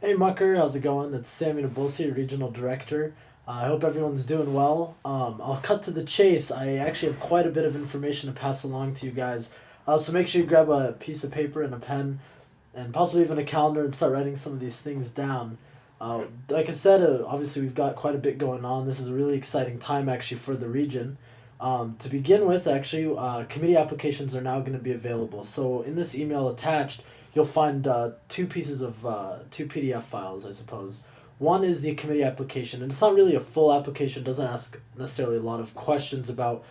Hey Mucker, how's it going? It's Sammy Nabulsi, Regional Director. I hope everyone's doing well. I'll cut to the chase. I actually have quite a bit of information to pass along to you guys. So make sure you grab a piece of paper and a pen, and possibly even a calendar, and start writing some of these things down. Like I said, obviously we've got quite a bit going on. This is a really exciting time actually for the region. To begin with, actually, committee applications are now going to be available. So in this email attached, you'll find two PDF files, I suppose. One is the committee application, and it's not really a full application. It doesn't ask necessarily a lot of questions about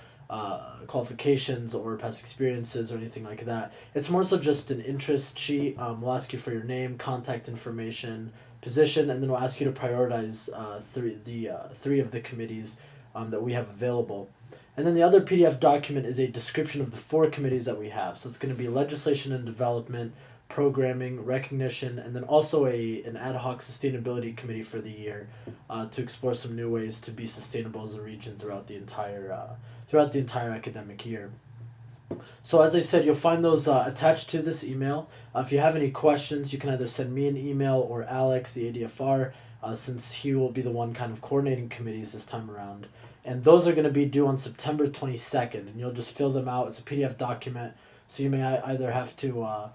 qualifications or past experiences or anything like that. It's more so just an interest sheet. We'll ask you for your name, contact information, position, and then we'll ask you to prioritize three of the committees that we have available. And then the other PDF document is a description of the four committees that we have. So it's going to be legislation and development, programming, recognition, and then also an ad hoc sustainability committee for the year to explore some new ways to be sustainable as a region throughout the entire academic year. So as I said, you'll find those attached to this email. If you have any questions, you can either send me an email or Alex, the ADFR, since he will be the one kind of coordinating committees this time around. And those are going to be due on September 22nd, and you'll just fill them out. It's a PDF document, so you may either have to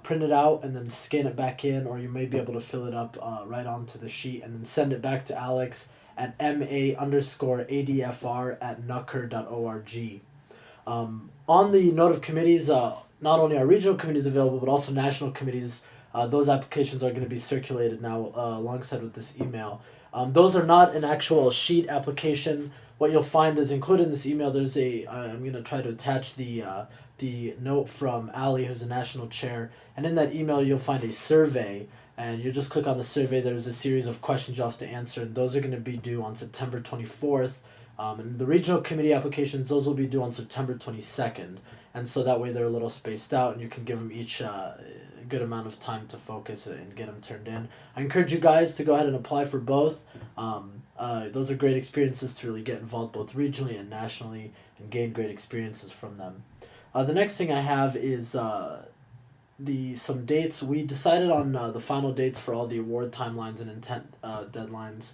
print it out and then scan it back in, or you may be able to fill it up right onto the sheet and then send it back to Alex at ma_adfr@nucker.org. On the note of committees, not only are regional committees available, but also national committees. Those applications are going to be circulated now alongside with this email. Those are not an actual sheet application. What you'll find is included in this email. There's I'm going to try to attach the note from Ali, who's the national chair, and in that email you'll find a survey, and you just click on the survey. There's a series of questions you have to answer, and those are going to be due on September 24th. And the regional committee applications, those will be due on September 22nd, and so that way they're a little spaced out, and you can give them each a good amount of time to focus and get them turned in. I encourage you guys to go ahead and apply for both. Those are great experiences to really get involved both regionally and nationally and gain great experiences from them. The next thing I have is some dates. We decided on the final dates for all the award timelines and intent deadlines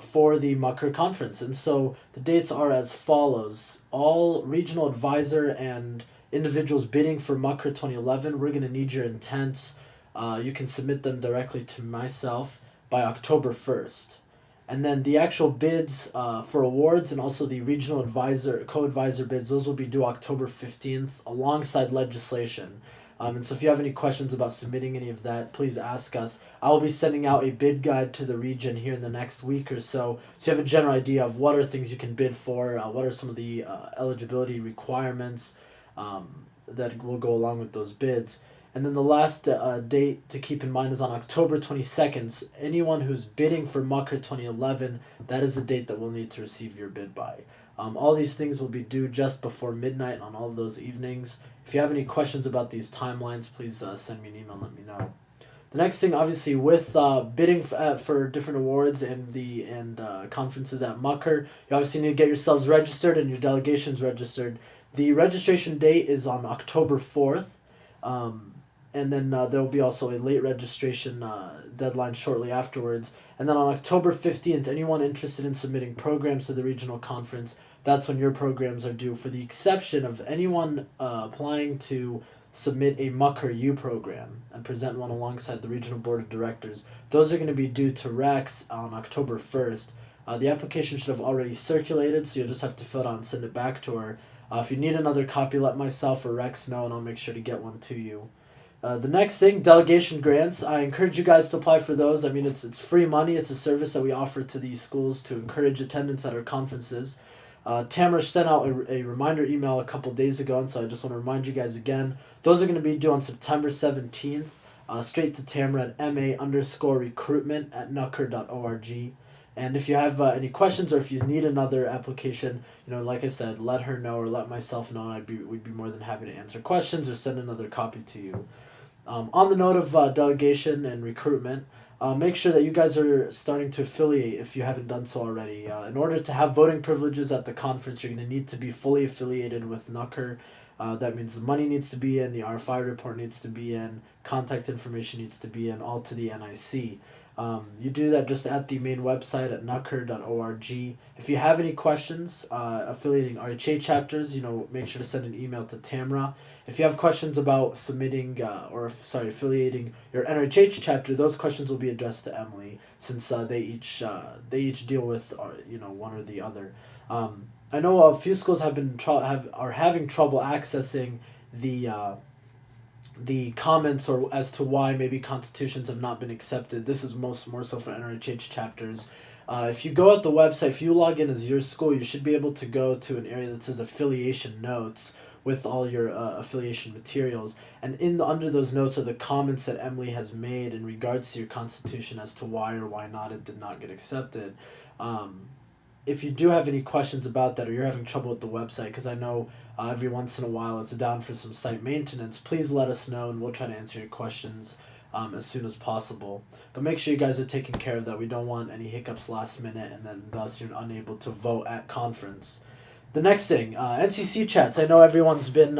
for the Mucker conference. And so the dates are as follows. All regional advisor and individuals bidding for Mucker 2011, we're going to need your intents. You can submit them directly to myself by October 1st. And then the actual bids for awards and also the regional advisor, co-advisor bids, those will be due October 15th alongside legislation. And so if you have any questions about submitting any of that, please ask us. I will be sending out a bid guide to the region here in the next week or so you have a general idea of what are things you can bid for, what are some of the eligibility requirements that will go along with those bids. And then the last date to keep in mind is on October 22nd. So anyone who's bidding for Mucker 2011, that is the date that we'll need to receive your bid by. All these things will be due just before midnight on all of those evenings. If you have any questions about these timelines, please send me an email and let me know. The next thing, obviously, with bidding for different awards and conferences at Mucker, you obviously need to get yourselves registered and your delegations registered. The registration date is on October 4th, and then there will be also a late registration deadline shortly afterwards. And then on October 15th, anyone interested in submitting programs to the regional conference, that's when your programs are due, for the exception of anyone applying to submit a Mucker U program and present one alongside the regional board of directors. Those are going to be due to Rex on October 1st. The application should have already circulated, so you'll just have to fill it out and send it back to her. If you need another copy, let myself or Rex know, and I'll make sure to get one to you. The next thing, delegation grants. I encourage you guys to apply for those. I mean, it's free money. It's a service that we offer to these schools to encourage attendance at our conferences. Tamara sent out a reminder email a couple days ago, and so I just want to remind you guys again. Those are going to be due on September 17th. Straight to Tamara at ma_recruitment@nucker.org. And if you have any questions or if you need another application, like I said, let her know or let myself know, and we'd be more than happy to answer questions or send another copy to you. On the note of delegation and recruitment, make sure that you guys are starting to affiliate if you haven't done so already. In order to have voting privileges at the conference, you're going to need to be fully affiliated with Nucker. That means the money needs to be in, the RFI report needs to be in, contact information needs to be in, all to the NIC. You do that just at the main website at nucker.org. If you have any questions affiliating RHA chapters, make sure to send an email to Tamra. If you have questions about submitting affiliating your NRHH chapter, those questions will be addressed to Emily, since they each deal with one or the other. I know a few schools are having trouble accessing the comments or as to why maybe constitutions have not been accepted. This is more so for NRHH chapters. If you go at the website, if you log in as your school, you should be able to go to an area that says affiliation notes with all your affiliation materials. And under those notes are the comments that Emily has made in regards to your constitution as to why or why not it did not get accepted. If you do have any questions about that, or you're having trouble with the website, because I know every once in a while it's down for some site maintenance, please let us know and we'll try to answer your questions as soon as possible. But make sure you guys are taking care of that. We don't want any hiccups last minute and then thus you're unable to vote at conference. The next thing, NCC chats. I know everyone's been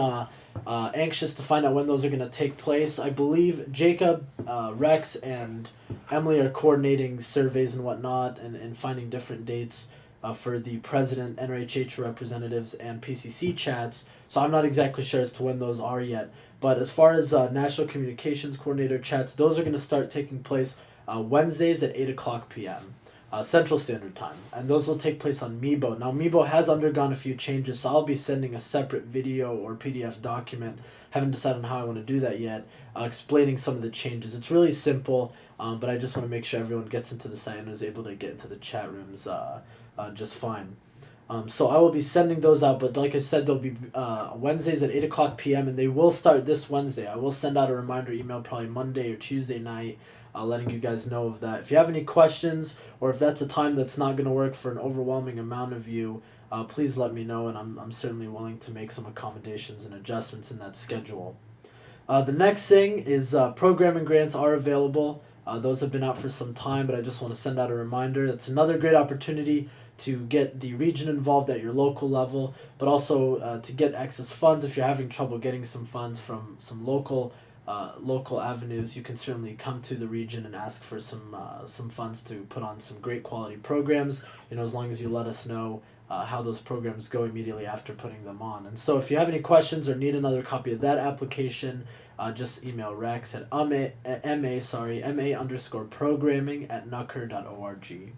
anxious to find out when those are going to take place. I believe Jacob, Rex, and Emily are coordinating surveys and whatnot and finding different dates for the president, NRHH representatives, and PCC chats. So I'm not exactly sure as to when those are yet. But as far as National Communications Coordinator chats, those are going to start taking place Wednesdays at 8 o'clock p.m. Central Standard Time. And those will take place on Meebo. Now, Meebo has undergone a few changes, so I'll be sending a separate video or PDF document. Haven't decided on how I want to do that yet, explaining some of the changes. It's really simple, but I just want to make sure everyone gets into the site and is able to get into the chat rooms just fine. So I will be sending those out, but like I said, they'll be Wednesdays at 8 o'clock p.m. and they will start this Wednesday. I will send out a reminder email probably Monday or Tuesday night, letting you guys know of that. If you have any questions, or if that's a time that's not going to work for an overwhelming amount of you, please let me know, and I'm certainly willing to make some accommodations and adjustments in that schedule. The next thing is programming grants are available. Those have been out for some time, but I just want to send out a reminder. It's another great opportunity to get the region involved at your local level, but also to get excess funds. If you're having trouble getting some funds from some local avenues, you can certainly come to the region and ask for some funds to put on some great quality programs, as long as you let us know how those programs go immediately after putting them on. And so if you have any questions or need another copy of that application, just email Rex at ma_programming@nucker.org.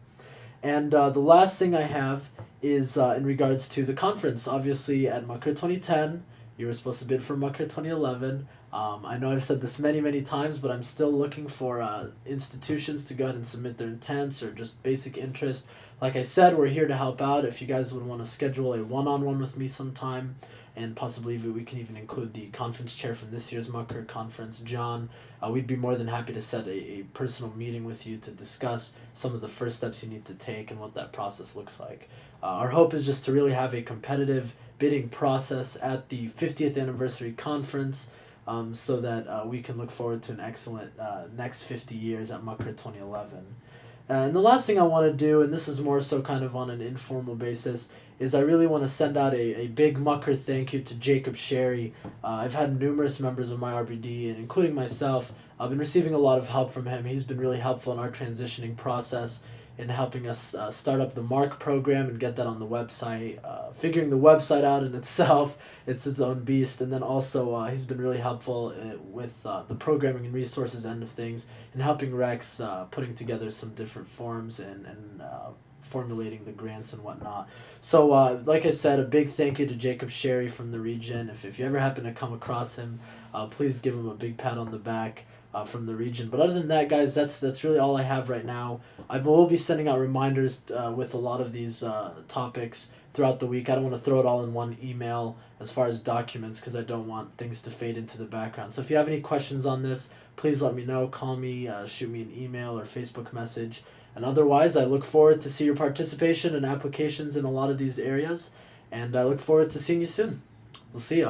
And the last thing I have is in regards to the conference. Obviously, at Mucker 2010, you were supposed to bid for Mucker 2011. I know I've said this many, many times, but I'm still looking for institutions to go ahead and submit their intents or just basic interest. Like I said, we're here to help out. If you guys would want to schedule a one-on-one with me sometime, and possibly we can even include the conference chair from this year's Mucker conference, John, we'd be more than happy to set a personal meeting with you to discuss some of the first steps you need to take and what that process looks like. Our hope is just to really have a competitive bidding process at the 50th anniversary conference, so that we can look forward to an excellent next 50 years at Mucker 2011. And the last thing I want to do, and this is more so kind of on an informal basis, is I really want to send out a big Mucker thank you to Jacob Sherry. I've had numerous members of my RBD, and including myself, I've been receiving a lot of help from him. He's been really helpful in our transitioning process, in helping us start up the MARC program and get that on the website, figuring the website out in itself. It's its own beast. And then also he's been really helpful with the programming and resources end of things, and helping Rex putting together some different forms and formulating the grants and whatnot. So like I said, a big thank you to Jacob Sherry from the region. If you ever happen to come across him, please give him a big pat on the back. From the region. But other than that, guys, that's really all I have right now. I will be sending out reminders with a lot of these topics throughout the week. I don't want to throw it all in one email as far as documents, because I don't want things to fade into the background. So if you have any questions on this, please let me know. Call me, shoot me an email or Facebook message. And otherwise, I look forward to see your participation and applications in a lot of these areas. And I look forward to seeing you soon. We'll see you.